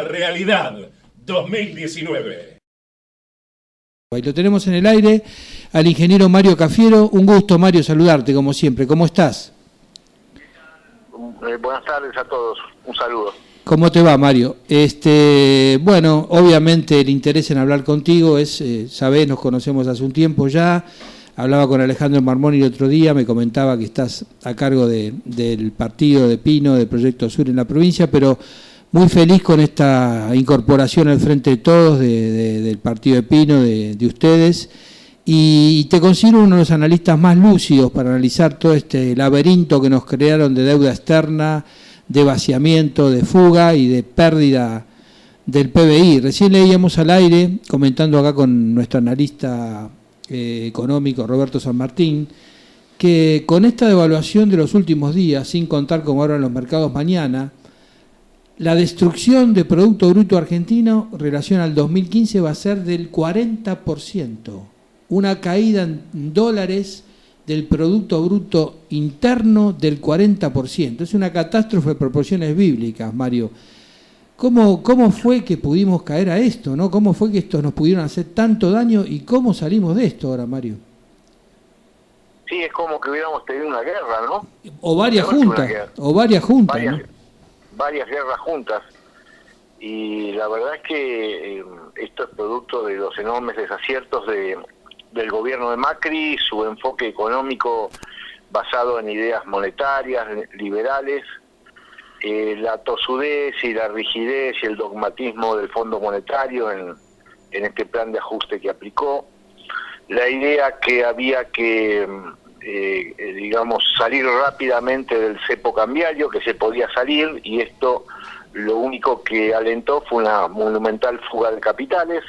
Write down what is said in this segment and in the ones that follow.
Realidad 2019. Y lo tenemos en el aire al ingeniero Mario Cafiero. Un gusto, Mario, saludarte como siempre. ¿Cómo estás? Buenas tardes a todos. Un saludo. ¿Cómo te va, Mario? Bueno, obviamente el interés en hablar contigo es, sabés, nos conocemos hace un tiempo ya. Hablaba con Alejandro Marmoni el otro día, me comentaba que estás a cargo del partido de Pino, del Proyecto Sur en la provincia, pero muy feliz con esta incorporación al Frente de Todos del partido de Pino, de ustedes, y te considero uno de los analistas más lúcidos para analizar todo este laberinto que nos crearon de deuda externa, de vaciamiento, de fuga y de pérdida del PBI. Recién leíamos al aire, comentando acá con nuestro analista económico Roberto San Martín, que con esta devaluación de los últimos días, sin contar como ahora en los mercados mañana, la destrucción de Producto Bruto Argentino en relación al 2015 va a ser del 40%, una caída en dólares del Producto Bruto Interno del 40%. Es una catástrofe de proporciones bíblicas, Mario. ¿Cómo fue que pudimos caer a esto, ¿no? ¿Cómo fue que estos nos pudieron hacer tanto daño y cómo salimos de esto ahora, Mario? Sí, es como que hubiéramos tenido una guerra, ¿no? O varias juntas, ¿no? Varias guerras juntas. Y la verdad es que esto es producto de los enormes desaciertos del gobierno de Macri, su enfoque económico basado en ideas monetarias, liberales, la tosudez y la rigidez y el dogmatismo del Fondo Monetario en este plan de ajuste que aplicó, la idea que había que, salir rápidamente del cepo cambiario, que se podía salir, y esto lo único que alentó fue una monumental fuga de capitales.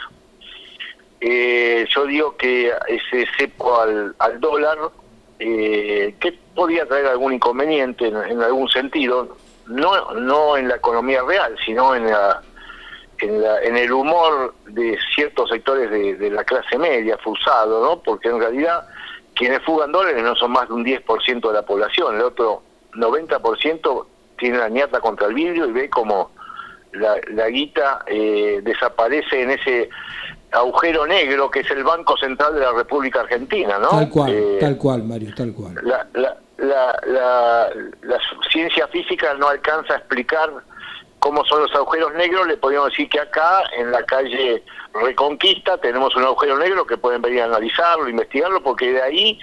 Yo digo que ese cepo al dólar, que podía traer algún inconveniente en algún sentido, no en la economía real, sino en el humor de ciertos sectores de la clase media, forzado, ¿no? Porque en realidad quienes fugan dólares no son más de un 10% de la población, el otro 90% tiene la ñata contra el vidrio y ve como la guita desaparece en ese agujero negro que es el Banco Central de la República Argentina, ¿no? Tal cual, Mario, tal cual. La ciencia física no alcanza a explicar cómo son los agujeros negros. Le podríamos decir que acá, en la calle Reconquista, tenemos un agujero negro que pueden venir a analizarlo, investigarlo, porque de ahí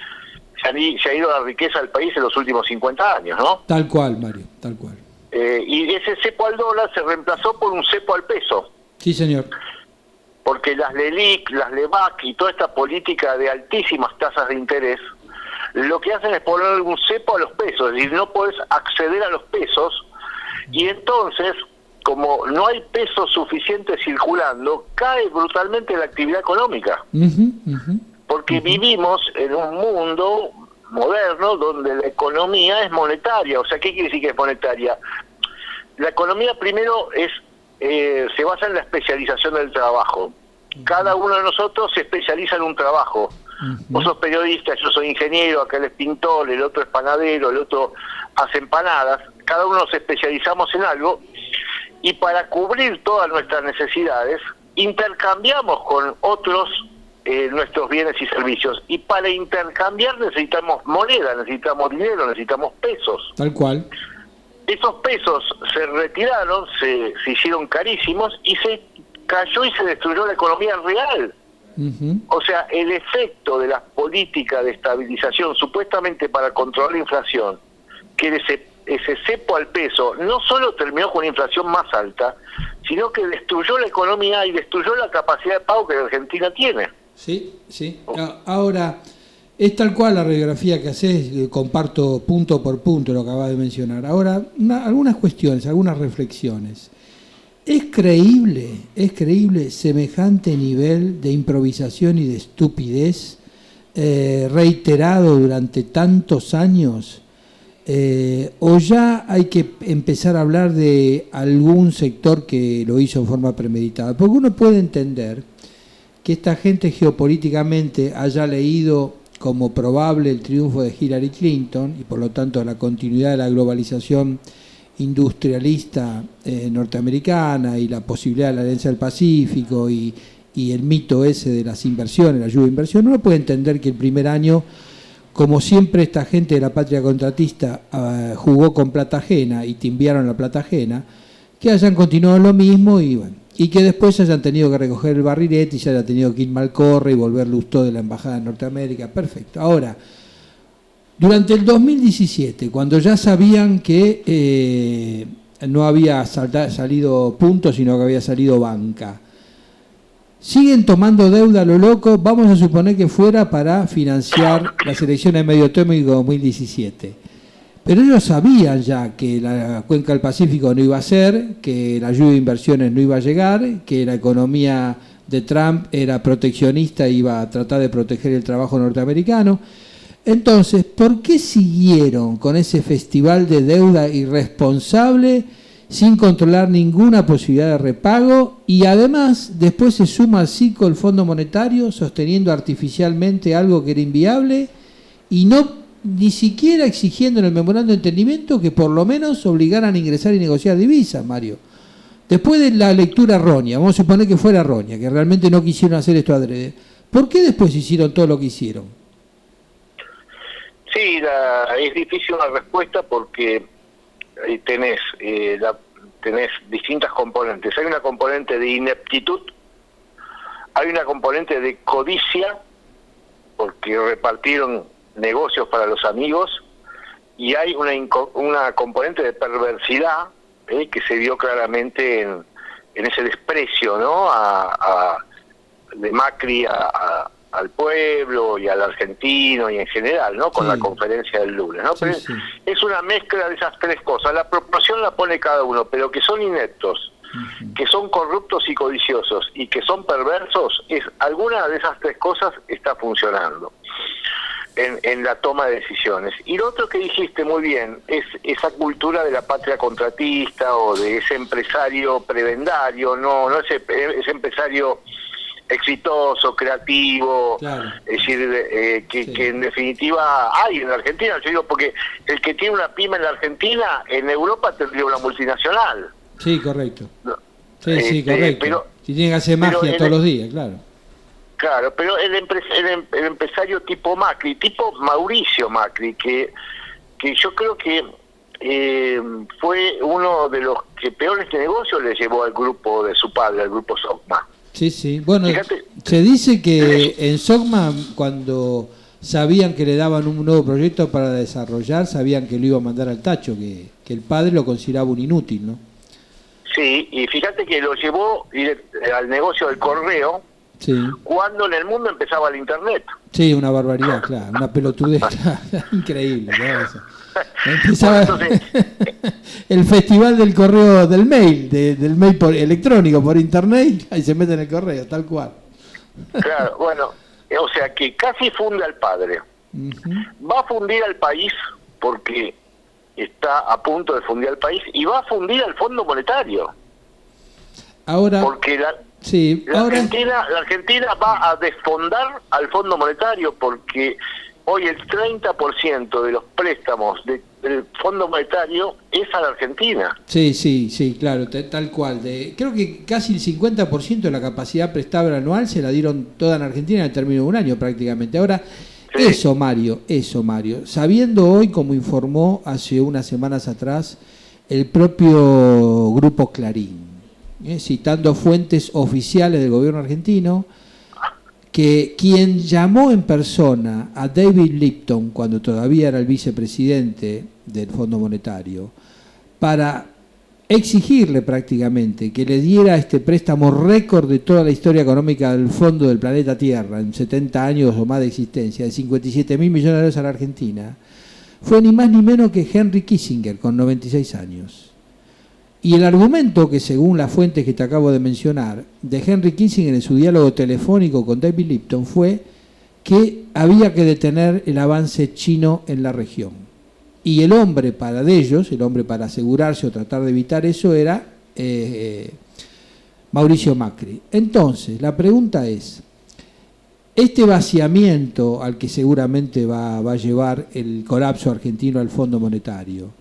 se ha ido la riqueza del país en los últimos 50 años, ¿no? Tal cual, Mario, tal cual. Y ese cepo al dólar se reemplazó por un cepo al peso. Sí, señor. Porque las LELIC, las LEVAC y toda esta política de altísimas tasas de interés, lo que hacen es poner un cepo a los pesos, es decir, no podés acceder a los pesos, y entonces, como no hay pesos suficientes circulando, cae brutalmente la actividad económica. Porque vivimos en un mundo moderno donde la economía es monetaria. O sea, ¿qué quiere decir que es monetaria? La economía primero se basa en la especialización del trabajo. Cada uno de nosotros se especializa en un trabajo. Vos sos periodista, yo soy ingeniero, aquel es pintor, el otro es panadero, el otro hace empanadas. Cada uno nos especializamos en algo y para cubrir todas nuestras necesidades intercambiamos con otros nuestros bienes y servicios. Y para intercambiar necesitamos moneda, necesitamos dinero, necesitamos pesos. Tal cual. Esos pesos se retiraron, se hicieron carísimos y se cayó y se destruyó la economía real. O sea, el efecto de las políticas de estabilización supuestamente para controlar la inflación, que ese cepo al peso no solo terminó con una inflación más alta, sino que destruyó la economía y destruyó la capacidad de pago que la Argentina tiene. Sí. Ahora, es tal cual la radiografía que haces, comparto punto por punto lo que acabas de mencionar. Ahora, algunas cuestiones, algunas reflexiones. ¿Es creíble semejante nivel de improvisación y de estupidez reiterado durante tantos años? ¿O ya hay que empezar a hablar de algún sector que lo hizo en forma premeditada? Porque uno puede entender que esta gente geopolíticamente haya leído como probable el triunfo de Hillary Clinton y por lo tanto la continuidad de la globalización industrialista norteamericana y la posibilidad de la Alianza del Pacífico y el mito ese de las inversiones, la lluvia de inversión, uno puede entender que el primer año, como siempre esta gente de la patria contratista jugó con plata ajena y timbiaron la plata ajena, que hayan continuado lo mismo y bueno, y que después hayan tenido que recoger el barrilete y se haya tenido que ir Malcorre y volver Lustó de la Embajada de Norteamérica. Perfecto. Ahora, durante el 2017, cuando ya sabían que no había salido puntos, sino que había salido banca, siguen tomando deuda a lo loco, vamos a suponer que fuera para financiar las elecciones de medio término 2017. Pero ellos sabían ya que la cuenca del Pacífico no iba a ser, que la lluvia de inversiones no iba a llegar, que la economía de Trump era proteccionista e iba a tratar de proteger el trabajo norteamericano. Entonces, ¿por qué siguieron con ese festival de deuda irresponsable sin controlar ninguna posibilidad de repago? Y además, después se suma al ciclo el Fondo Monetario sosteniendo artificialmente algo que era inviable y no ni siquiera exigiendo en el memorando de entendimiento que por lo menos obligaran a ingresar y negociar divisas, Mario. Después de la lectura errónea, vamos a suponer que fuera errónea, que realmente no quisieron hacer esto adrede, ¿por qué después hicieron todo lo que hicieron? Sí, es difícil la respuesta porque tenés distintas componentes. Hay una componente de ineptitud, hay una componente de codicia, porque repartieron negocios para los amigos, y hay una componente de perversidad que se vio claramente en ese desprecio, ¿no? De Macri al pueblo y al argentino y en general, ¿no? Con la conferencia del lunes, ¿no? Pero es una mezcla de esas tres cosas. La proporción la pone cada uno, pero que son ineptos, que son corruptos y codiciosos y que son perversos, alguna de esas tres cosas está funcionando en la toma de decisiones. Y lo otro que dijiste muy bien es esa cultura de la patria contratista o de ese empresario prebendario, no ese empresario exitoso, creativo, claro. Es decir, que en definitiva hay en la Argentina. Yo digo, porque el que tiene una pyme en la Argentina, en Europa tendría una multinacional. Sí, correcto. Sí, correcto. Pero, si tiene que hacer magia todos los días, claro. Claro, pero el empresario tipo Macri, tipo Mauricio Macri, que yo creo que fue uno de los que peores negocios le llevó al grupo de su padre, al grupo Sogma. Sí. Bueno, fíjate, se dice que en Sogma, cuando sabían que le daban un nuevo proyecto para desarrollar, sabían que lo iba a mandar al tacho, que el padre lo consideraba un inútil, ¿no? Sí, y fíjate que lo llevó al negocio del correo, cuando en el mundo empezaba el internet. Sí, una barbaridad, claro, una pelotudez increíble, ¿no? Eso. Empezaba entonces, el festival del correo del mail, del mail electrónico por internet, ahí se mete en el correo, tal cual. Claro, bueno, o sea que casi funde al padre. Va a fundir al país porque está a punto de fundir al país y va a fundir al Fondo Monetario. Ahora, porque la Argentina va a desfondar al Fondo Monetario porque hoy el 30% de los préstamos del Fondo Monetario es a la Argentina. Sí, claro, tal cual. Creo que casi el 50% de la capacidad prestable anual se la dieron toda en Argentina en el término de un año prácticamente. Ahora, eso Mario, sabiendo hoy, como informó hace unas semanas atrás, el propio Grupo Clarín, citando fuentes oficiales del gobierno argentino, que quien llamó en persona a David Lipton cuando todavía era el vicepresidente del Fondo Monetario para exigirle prácticamente que le diera este préstamo récord de toda la historia económica del fondo del planeta Tierra en 70 años o más de existencia, de 57.000 millones de dólares a la Argentina, fue ni más ni menos que Henry Kissinger con 96 años. Y el argumento que, según las fuentes que te acabo de mencionar, de Henry Kissinger en su diálogo telefónico con David Lipton fue que había que detener el avance chino en la región. Y el hombre para asegurarse o tratar de evitar eso era Mauricio Macri. Entonces, la pregunta es, este vaciamiento al que seguramente va a llevar el colapso argentino al Fondo Monetario,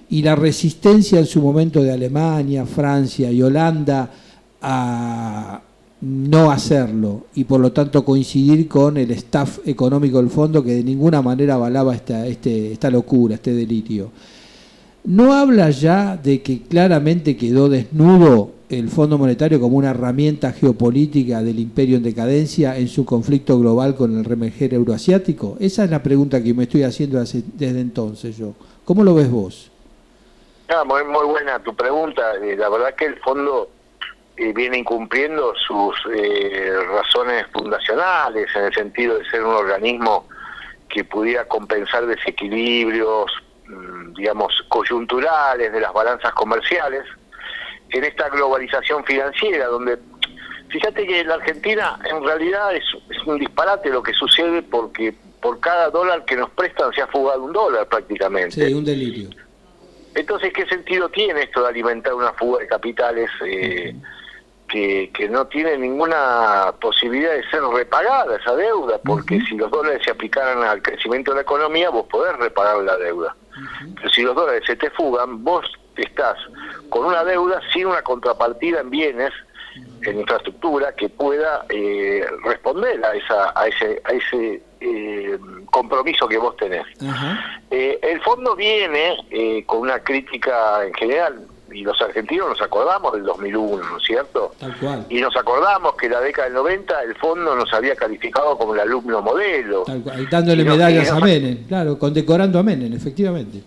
y la resistencia en su momento de Alemania, Francia y Holanda a no hacerlo y por lo tanto coincidir con el staff económico del fondo que de ninguna manera avalaba esta locura, este delirio. ¿No habla ya de que claramente quedó desnudo el Fondo Monetario como una herramienta geopolítica del imperio en decadencia en su conflicto global con el remerger euroasiático? Esa es la pregunta que me estoy haciendo desde entonces yo. ¿Cómo lo ves vos? Muy buena tu pregunta. La verdad que el fondo viene incumpliendo sus razones fundacionales en el sentido de ser un organismo que pudiera compensar desequilibrios, digamos, coyunturales de las balanzas comerciales en esta globalización financiera, donde fíjate que en la Argentina en realidad es un disparate lo que sucede, porque por cada dólar que nos prestan se ha fugado un dólar prácticamente. Sí, un delirio. Entonces, ¿qué sentido tiene esto de alimentar una fuga de capitales que no tiene ninguna posibilidad de ser repagada esa deuda? Porque si los dólares se aplicaran al crecimiento de la economía, vos podés repagar la deuda. Pero si los dólares se te fugan, vos estás con una deuda sin una contrapartida en bienes, en infraestructura, que pueda responder a ese compromiso que vos tenés. El fondo viene con una crítica en general, y los argentinos nos acordamos del 2001, ¿no es cierto? Tal cual. Y nos acordamos que en la década del 90 el fondo nos había calificado como el alumno modelo. Tal cual. Y dándole medallas a Menem, claro, condecorando a Menem, efectivamente.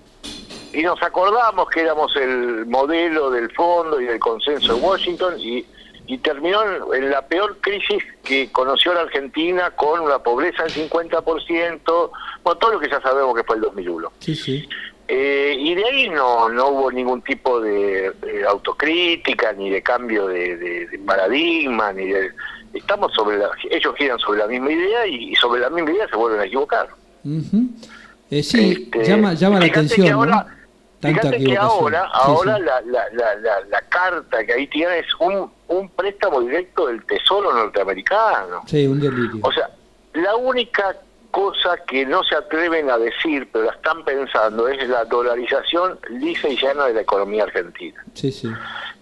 Y nos acordamos que éramos el modelo del fondo y del consenso de Washington, y terminó en la peor crisis que conoció la Argentina, con una pobreza del 50%, todo lo que ya sabemos que fue el 2001. Sí, sí. Y de ahí no hubo ningún tipo de autocrítica, ni de cambio de paradigma, ni de... ellos giran sobre la misma idea, y sobre la misma idea se vuelven a equivocar. Sí, llama la atención, que ahora, ¿no? Tanta fíjate que ahora sí. la carta que ahí tiene es un préstamo directo del Tesoro norteamericano. Sí, un delirio. O sea, la única cosa que no se atreven a decir, pero la están pensando, es la dolarización lisa y llana de la economía argentina. Sí, sí.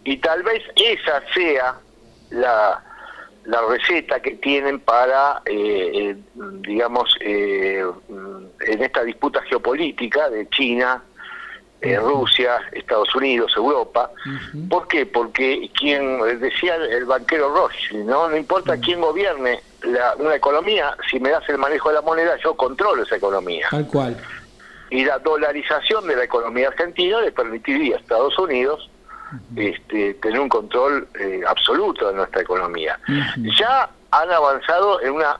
Y tal vez esa sea la receta que tienen para, digamos, en esta disputa geopolítica de China, Rusia, Estados Unidos, Europa. ¿Por qué? Porque quien decía el banquero Rothschild, no importa quién gobierne una economía, si me das el manejo de la moneda, yo controlo esa economía. Tal cual. Y la dolarización de la economía argentina le permitiría a Estados Unidos tener un control absoluto de nuestra economía. Ya han avanzado en una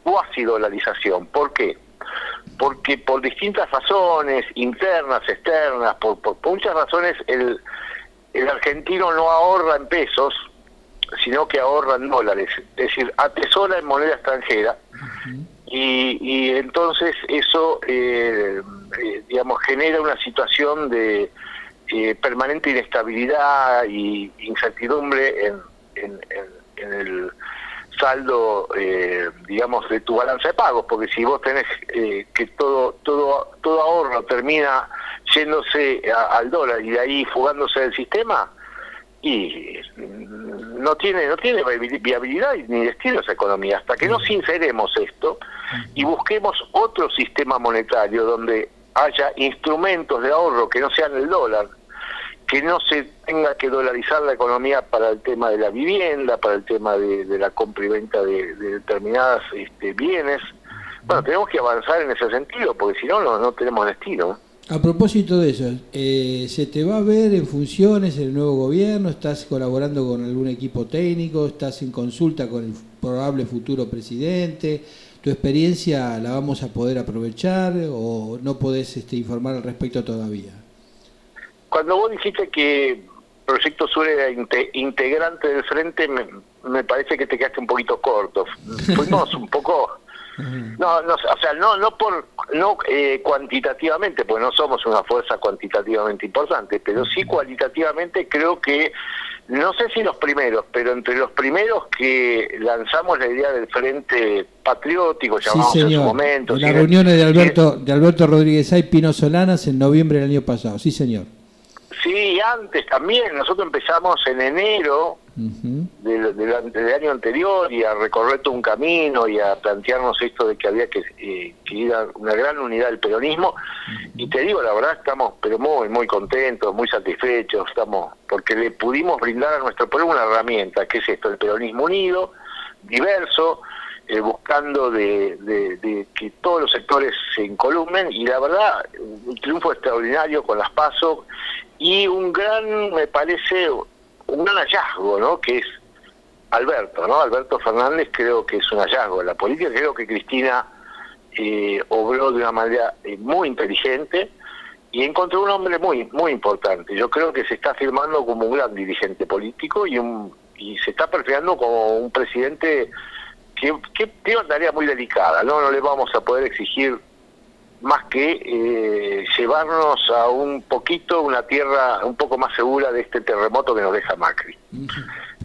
cuasi dolarización. ¿Por qué? Porque por distintas razones, internas, externas, por muchas razones, el argentino no ahorra en pesos, sino que ahorra en dólares, es decir, atesora en moneda extranjera, y entonces eso, digamos, genera una situación de permanente inestabilidad y incertidumbre en el saldo, digamos, de tu balanza de pagos, porque si vos tenés que todo ahorro termina yéndose al dólar y de ahí fugándose del sistema, y no tiene viabilidad ni destino esa economía. Hasta que no sinceremos esto y busquemos otro sistema monetario donde haya instrumentos de ahorro que no sean el dólar, que no se tenga que dolarizar la economía para el tema de la vivienda, para el tema de la compra y venta de determinadas bienes. Bueno, tenemos que avanzar en ese sentido, porque si no, no tenemos destino. A propósito de eso, ¿se te va a ver en funciones en el nuevo gobierno? ¿Estás colaborando con algún equipo técnico? ¿Estás en consulta con el probable futuro presidente? ¿Tu experiencia la vamos a poder aprovechar o no podés informar al respecto todavía? Cuando vos dijiste que Proyecto Sur era integrante del Frente, me parece que te quedaste un poquito corto. Fuimos un poco... No, o sea, no cuantitativamente, porque no somos una fuerza cuantitativamente importante, pero sí cualitativamente creo que no sé si los primeros, pero entre los primeros que lanzamos la idea del Frente Patriótico, Sí, llamamos en su señor. momento. En ¿sí? las reuniones de Alberto Rodríguez Ay, Pino Solanas en noviembre del año pasado. Sí, señor. Sí, antes también. Nosotros empezamos en enero Ujú. del año anterior y a recorrer todo un camino y a plantearnos esto de que había que ir a una gran unidad del peronismo. Y te digo, la verdad, estamos pero muy, muy contentos, muy satisfechos, estamos porque le pudimos brindar a nuestro pueblo una herramienta, que es esto, el peronismo unido, diverso, buscando de que todos los sectores se encolumnen, y la verdad, un triunfo extraordinario con las PASO y un gran, me parece, un gran hallazgo, ¿no? Que es Alberto, ¿no? Alberto Fernández creo que es un hallazgo en la política. Creo que Cristina obró de una manera muy inteligente y encontró un hombre muy muy importante. Yo creo que se está afirmando como un gran dirigente político y se está perfilando como un presidente que tiene una tarea muy delicada, ¿no? No le vamos a poder exigir más que llevarnos a un poquito, una tierra un poco más segura de este terremoto que nos deja Macri.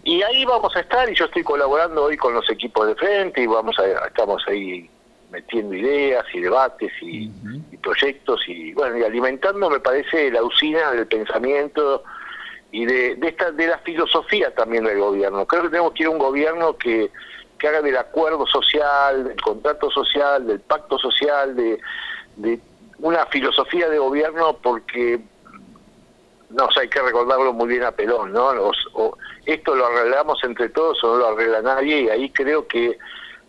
Y ahí vamos a estar, y yo estoy colaborando hoy con los equipos de frente, y estamos ahí metiendo ideas y debates y proyectos, y bueno, y alimentando, me parece, la usina del pensamiento y de la filosofía también del gobierno. Creo que tenemos que ir a un gobierno que haga del acuerdo social, del contrato social, del pacto social, de una filosofía de gobierno, porque no sé, hay que recordarlo muy bien a Perón, ¿no? Esto lo arreglamos entre todos o no lo arregla nadie, y ahí creo que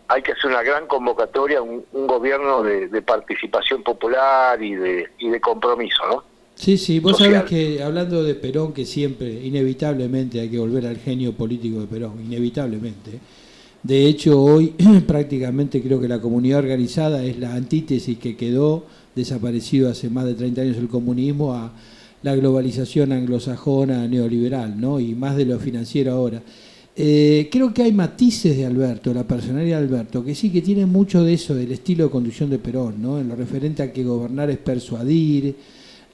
hay que hacer una gran convocatoria, un gobierno de participación popular y de compromiso, ¿no? Sí, sí, vos Social. sabés que hablando de Perón, que siempre, inevitablemente hay que volver al genio político de Perón, inevitablemente. De hecho, hoy prácticamente creo que la comunidad organizada es la antítesis que quedó desaparecido hace más de 30 años el comunismo a la globalización anglosajona neoliberal, ¿no? Y más de lo financiero ahora. Creo que hay matices de Alberto, la personalidad de Alberto, que sí que tiene mucho de eso, del estilo de conducción de Perón, ¿no? En lo referente a que gobernar es persuadir,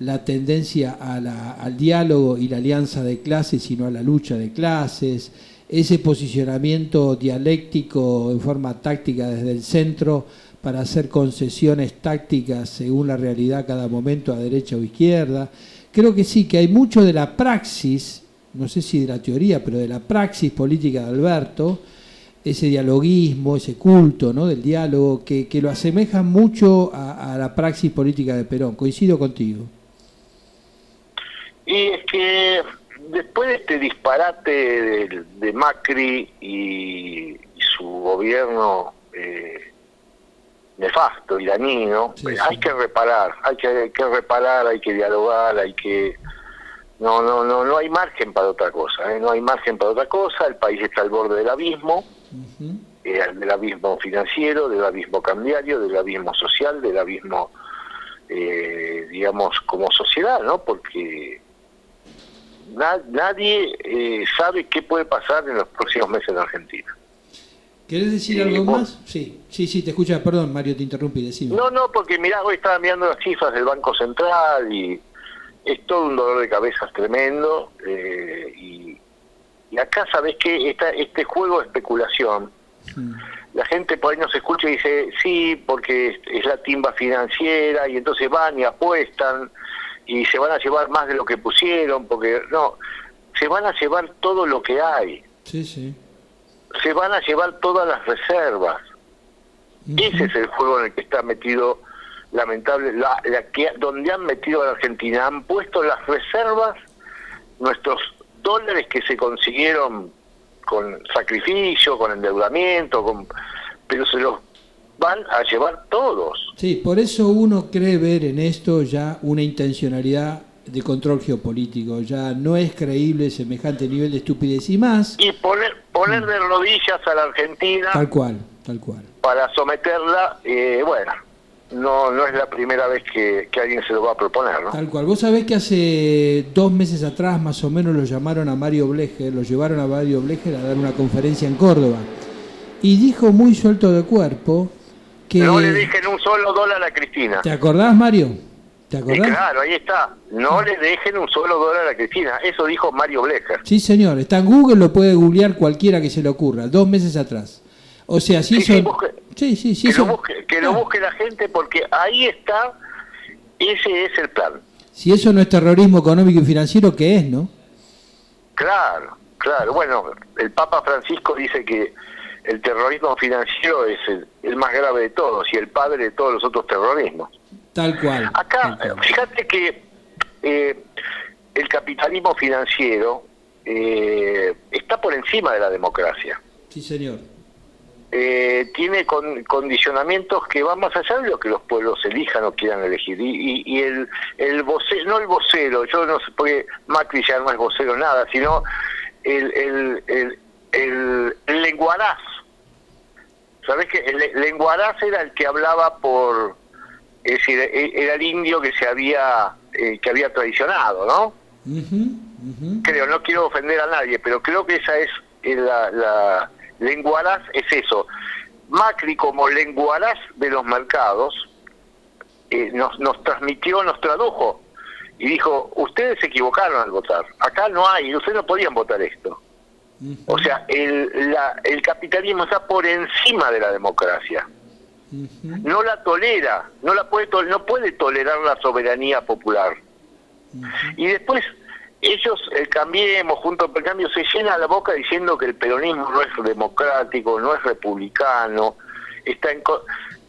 la tendencia al diálogo y la alianza de clases, sino a la lucha de clases, ese posicionamiento dialéctico en forma táctica desde el centro para hacer concesiones tácticas según la realidad cada momento a derecha o izquierda. Creo que sí, que hay mucho de la praxis, no sé si de la teoría, pero de la praxis política de Alberto, ese dialoguismo, ese culto, ¿no?, del diálogo, que lo asemeja mucho a la praxis política de Perón. Coincido contigo. Y es que después de este disparate de Macri y su gobierno nefasto y dañino, Sí, hay que reparar, hay que reparar, hay que dialogar, no hay margen para otra cosa, no hay margen para otra cosa. El país está al borde del abismo, del abismo financiero, del abismo cambiario, del abismo social, del abismo, digamos, como sociedad, ¿no? Porque nadie sabe qué puede pasar en los próximos meses en Argentina. ¿Querés decir algo más? Sí, te escucha. Perdón, Mario, te interrumpí, decime. No, porque mirá, hoy estaba mirando las cifras del Banco Central y es todo un dolor de cabezas tremendo, y acá sabés que este juego de especulación, la gente por ahí nos escucha y dice, sí, porque es la timba financiera, y entonces van y apuestan y se van a llevar más de lo que pusieron, porque no, se van a llevar todo lo que hay. Sí, sí. Se van a llevar todas las reservas. Ese es el juego en el que está metido, lamentable, donde han metido a la Argentina. Han puesto las reservas, nuestros dólares que se consiguieron con sacrificio, con endeudamiento, pero se los van a llevar todos. Sí, por eso uno cree ver en esto ya una intencionalidad de control geopolítico. Ya no es creíble semejante nivel de estupidez y más. Y poner de rodillas a la Argentina. Tal cual. Para someterla, bueno, no es la primera vez que alguien se lo va a proponer, ¿no? Tal cual. Vos sabés que hace 2 meses atrás, más o menos, lo llevaron a Mario Blecher a dar una conferencia en Córdoba. Y dijo muy suelto de cuerpo que... No le dije un solo dólar a Cristina. ¿Te acordás, Mario? ¿Te Y acordás? claro, ahí está. No le dejen un solo dólar a Cristina. Eso dijo Mario Blecher. Sí, señor. Está en Google, lo puede googlear cualquiera que se le ocurra. 2 meses atrás. O sea, si Sí, eso... busque- Sí, que eso... lo busque, lo busque la gente, porque ahí está. Ese es el plan. Si eso no es terrorismo económico y financiero, ¿qué es, no? Claro, claro. Bueno, el Papa Francisco dice que el terrorismo financiero es el más grave de todos y el padre de todos los otros terrorismos. Tal cual. Acá, Tal cual. fíjate que el capitalismo financiero está por encima de la democracia. Sí, señor. Tiene condicionamientos que van más allá de lo que los pueblos elijan o quieran elegir. Y el vocero, no el vocero, yo no sé, porque Macri ya no es vocero nada, sino el lenguaraz. ¿Sabés que el lenguaraz era el que hablaba por... Es decir, era el indio que que había traicionado, ¿no? Creo, no quiero ofender a nadie, pero creo que esa es la lenguaraz, es eso. Macri, como lenguaraz de los mercados, nos transmitió, nos tradujo y dijo: ustedes se equivocaron al votar, acá no hay, ustedes no podían votar esto. O sea, el capitalismo está por encima de la democracia. No la tolera, no puede tolerar la soberanía popular. Y después ellos, el Cambiemos, Juntos por el Cambio, se llena la boca diciendo que el peronismo no es democrático, no es republicano,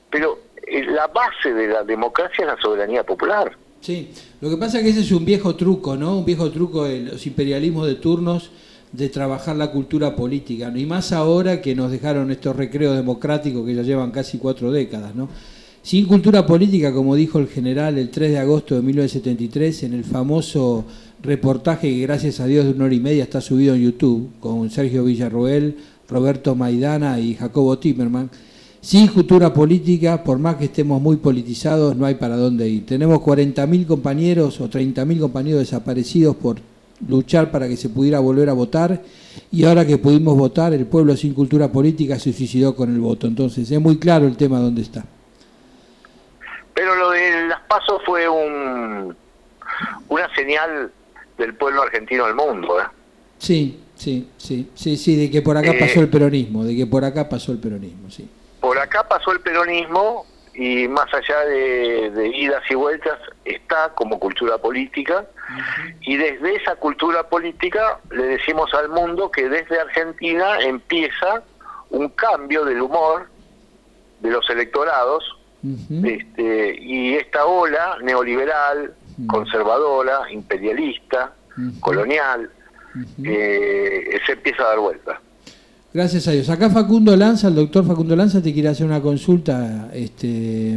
pero la base de la democracia es la soberanía popular. Sí, lo que pasa es que ese es un viejo truco, ¿no? Un viejo truco de los imperialismos de turnos de trabajar la cultura política, ¿no? Y más ahora que nos dejaron estos recreos democráticos que ya llevan casi 4 décadas, ¿no? Sin cultura política, como dijo el general el 3 de agosto de 1973, en el famoso reportaje que gracias a Dios de 1 hora y media está subido en YouTube, con Sergio Villarroel, Roberto Maidana y Jacobo Timerman. Sin cultura política, por más que estemos muy politizados, no hay para dónde ir. Tenemos 40.000 compañeros o 30.000 compañeros desaparecidos por luchar para que se pudiera volver a votar, y ahora que pudimos votar, el pueblo sin cultura política se suicidó con el voto. Entonces es muy claro el tema dónde está. Pero lo de las PASO fue una señal del pueblo argentino al mundo, ¿eh? Sí, de que por acá pasó el peronismo, sí. Por acá pasó el peronismo, y más allá de idas y vueltas, está como cultura política. Y desde esa cultura política le decimos al mundo que desde Argentina empieza un cambio del humor de los electorados, y esta ola neoliberal, conservadora, imperialista, colonial, se empieza a dar vuelta. Gracias a Dios. Acá Facundo Lanza, el doctor Facundo Lanza, te quiere hacer una consulta,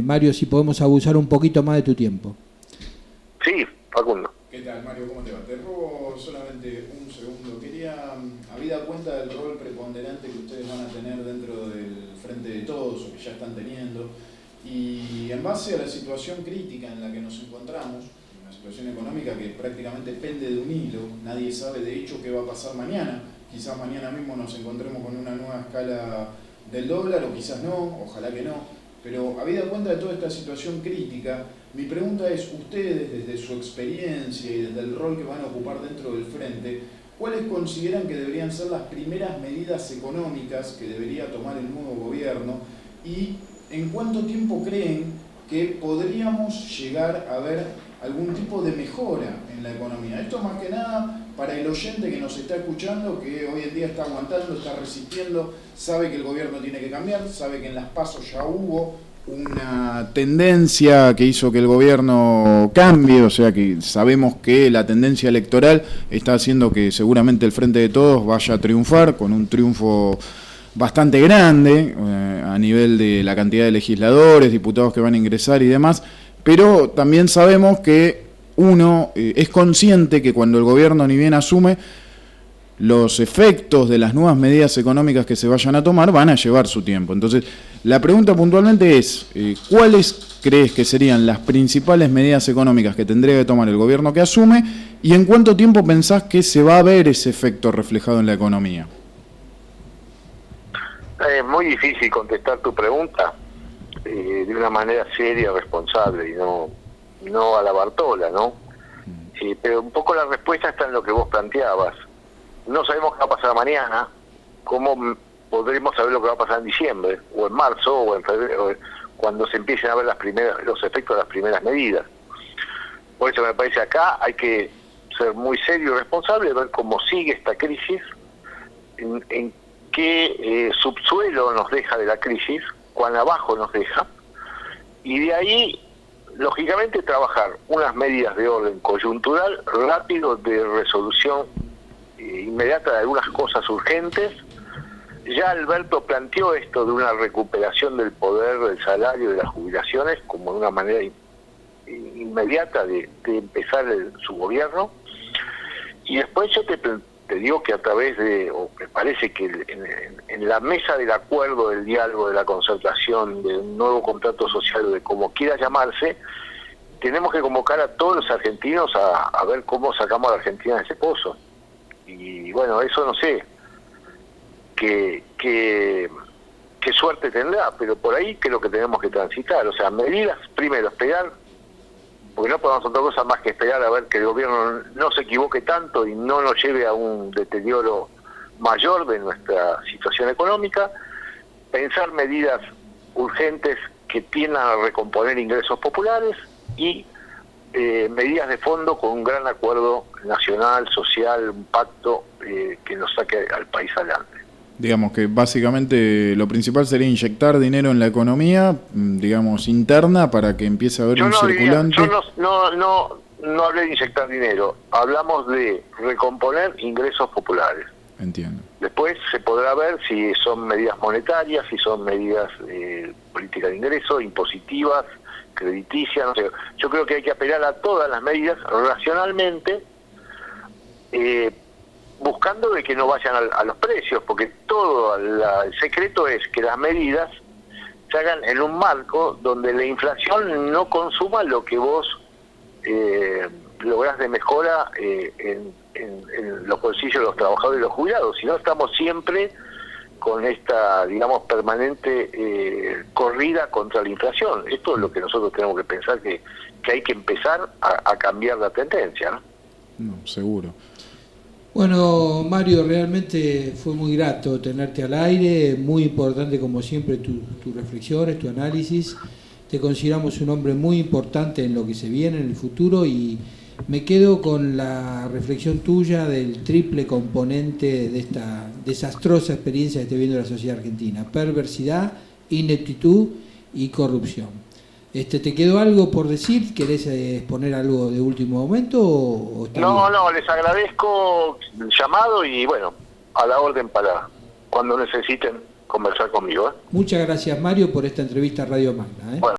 Mario, si podemos abusar un poquito más de tu tiempo. Sí, Facundo. ¿Qué tal, Mario? ¿Cómo te va? Te robo solamente un segundo. Habida cuenta del rol preponderante que ustedes van a tener dentro del Frente de Todos, o que ya están teniendo, y en base a la situación crítica en la que nos encontramos, una situación económica que prácticamente pende de un hilo, nadie sabe de hecho qué va a pasar mañana. Quizás mañana mismo nos encontremos con una nueva escala del dólar, o quizás no, ojalá que no. Pero habida cuenta de toda esta situación crítica, mi pregunta es: ustedes, desde su experiencia y desde el rol que van a ocupar dentro del Frente, ¿cuáles consideran que deberían ser las primeras medidas económicas que debería tomar el nuevo gobierno? ¿Y en cuánto tiempo creen que podríamos llegar a ver algún tipo de mejora en la economía? Esto más que nada para el oyente que nos está escuchando, que hoy en día está aguantando, está resistiendo, sabe que el gobierno tiene que cambiar, sabe que en las PASO ya hubo una tendencia que hizo que el gobierno cambie, o sea que sabemos que la tendencia electoral está haciendo que seguramente el Frente de Todos vaya a triunfar, con un triunfo bastante grande a nivel de la cantidad de legisladores, diputados que van a ingresar y demás, pero también sabemos que uno es consciente que cuando el gobierno ni bien asume, los efectos de las nuevas medidas económicas que se vayan a tomar van a llevar su tiempo. Entonces, la pregunta puntualmente es, ¿cuáles crees que serían las principales medidas económicas que tendría que tomar el gobierno que asume, y en cuánto tiempo pensás que se va a ver ese efecto reflejado en la economía? Es muy difícil contestar tu pregunta de una manera seria, responsable, y no no a la Bartola, ¿no? Pero un poco la respuesta está en lo que vos planteabas. No sabemos qué va a pasar mañana, cómo podremos saber lo que va a pasar en diciembre, o en marzo, o en febrero, cuando se empiecen a ver los efectos de las primeras medidas. Por eso me parece acá hay que ser muy serio y responsable, ver cómo sigue esta crisis, en qué subsuelo nos deja de la crisis, cuán abajo nos deja, y de ahí, lógicamente, trabajar unas medidas de orden coyuntural, rápido, de resolución inmediata de algunas cosas urgentes. Ya Alberto planteó esto de una recuperación del poder, del salario, de las jubilaciones, como una manera inmediata de empezar su gobierno. Y después yo te digo que a través de, o me parece que en la mesa del acuerdo, del diálogo, de la concertación, de un nuevo contrato social, de como quiera llamarse, tenemos que convocar a todos los argentinos a ver cómo sacamos a la Argentina de ese pozo. Y bueno, eso no sé qué suerte tendrá, pero por ahí creo que tenemos que transitar. O sea, medidas, primero, esperar, porque no podemos otra cosa más que esperar a ver que el gobierno no se equivoque tanto y no nos lleve a un deterioro mayor de nuestra situación económica, pensar medidas urgentes que tiendan a recomponer ingresos populares y medidas de fondo con un gran acuerdo nacional, social, un pacto que nos saque al país adelante. Digamos que básicamente lo principal sería inyectar dinero en la economía, digamos, interna, para que empiece a haber un circulante. Yo no hablé de inyectar dinero, hablamos de recomponer ingresos populares. Entiendo. Después se podrá ver si son medidas monetarias, si son medidas de política de ingreso, impositivas, crediticias, no sé. Yo creo que hay que apelar a todas las medidas racionalmente, buscando de que no vayan a los precios, porque todo el secreto es que las medidas se hagan en un marco donde la inflación no consuma lo que vos lográs de mejora en los bolsillos de los trabajadores y los jubilados, si no estamos siempre con esta, digamos, permanente corrida contra la inflación. Esto es lo que nosotros tenemos que pensar, que hay que empezar a cambiar la tendencia, ¿no? No, seguro. Bueno, Mario, realmente fue muy grato tenerte al aire, muy importante como siempre tus reflexiones, tu análisis. Te consideramos un hombre muy importante en lo que se viene en el futuro y me quedo con la reflexión tuya del triple componente de esta desastrosa experiencia que está viviendo la sociedad argentina: perversidad, ineptitud y corrupción. ¿Te quedó algo por decir? ¿Querés exponer algo de último momento? ¿O está bien? No, les agradezco el llamado y bueno, a la orden para cuando necesiten conversar conmigo. Muchas gracias, Mario, por esta entrevista a Radio Magna. Bueno.